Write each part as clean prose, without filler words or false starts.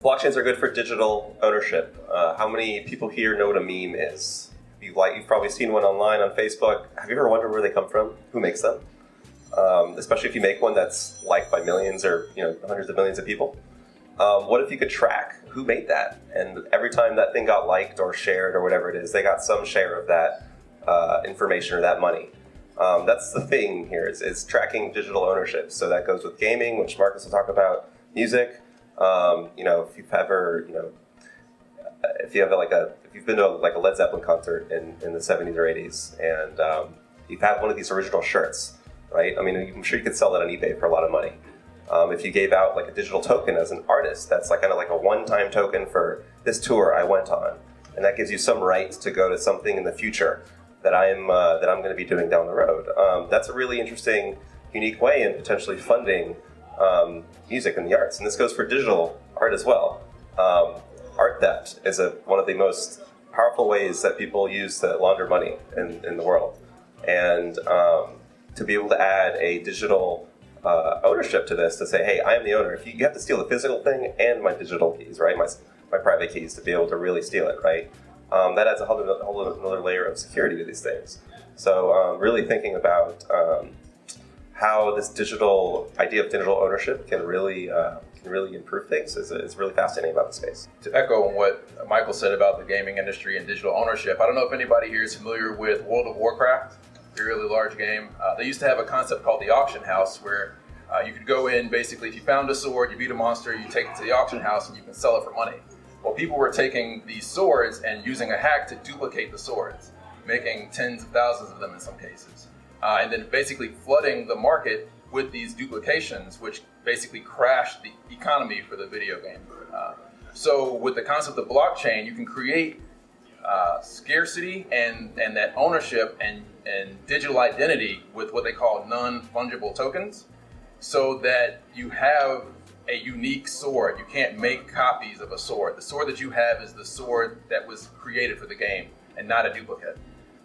Blockchains are good for digital ownership. How many people here know what a meme is? You've probably seen one online on Facebook. Have you ever wondered where they come from? Who makes them? Especially if you make one that's liked by millions or hundreds of millions of people. What if you could track who made that? And every time that thing got liked or shared or whatever it is, they got some share of that information or that money. That's the thing here, is tracking digital ownership. So that goes with gaming, which Marcus will talk about, music. If you've ever, if you've been to a Led Zeppelin concert in the 70s or 80s, and you've had one of these original shirts, right? I mean, I'm sure you could sell that on eBay for a lot of money. If you gave out like a digital token as an artist, that's kind of like a one-time token for this tour I went on, and that gives you some right to go to something in the future that I'm going to be doing down the road. That's a really interesting, unique way in potentially funding music and the arts, and this goes for digital art as well. Art theft is one of the most powerful ways that people use to launder money in the world, and to be able to add a digital ownership to this, to say, hey, I am the owner. If you have to steal the physical thing and my digital keys, right, my private keys, to be able to really steal it, right? That adds a whole another layer of security to these things. So really thinking about how this idea of digital ownership can really improve things is really fascinating about the space. To echo on what Michael said about the gaming industry and digital ownership, I don't know if anybody here is familiar with World of Warcraft, a really large game. They used to have a concept called the auction house, where you could go in, basically, if you found a sword, you beat a monster, you take it to the auction house and you can sell it for money. Well, people were taking these swords and using a hack to duplicate the swords, making tens of thousands of them in some cases. And then basically flooding the market with these duplications, which basically crashed the economy for the video game. So with the concept of blockchain, you can create scarcity and that ownership and digital identity with what they call non-fungible tokens, so that you have a unique sword. You can't make copies of a sword. The sword that you have is the sword that was created for the game and not a duplicate.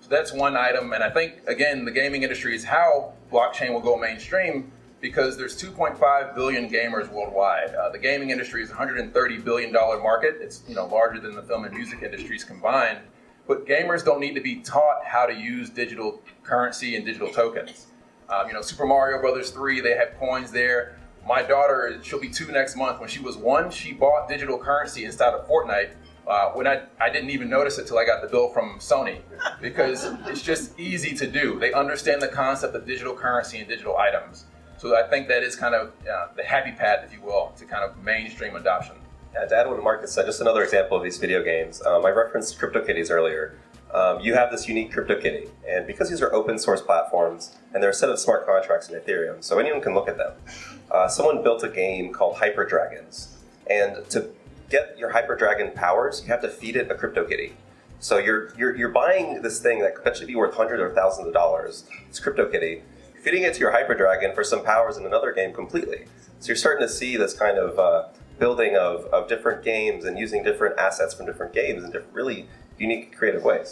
So that's one item, and I think, again, the gaming industry is how blockchain will go mainstream, because there's 2.5 billion gamers worldwide. The gaming industry is a $130 billion market. It's larger than the film and music industries combined. But gamers don't need to be taught how to use digital currency and digital tokens. Super Mario Brothers 3, they have coins there. My daughter, she'll be 2 next month. When she was 1, she bought digital currency inside of Fortnite. When I didn't even notice it till I got the bill from Sony, because it's just easy to do. They understand the concept of digital currency and digital items. So I think that is kind of the happy path, if you will, to kind of mainstream adoption. Yeah, to add what Marcus said, just another example of these video games. I referenced CryptoKitties earlier. You have this unique CryptoKitty, and because these are open source platforms, and they're a set of smart contracts in Ethereum, so anyone can look at them. Someone built a game called Hyper Dragons, and to get your Hyper Dragon powers, you have to feed it a CryptoKitty. So you're buying this thing that could potentially be worth hundreds or thousands of dollars. It's CryptoKitty, feeding it to your Hyper Dragon for some powers in another game completely. So you're starting to see this kind of building of different games and using different assets from different games in different really unique, creative ways.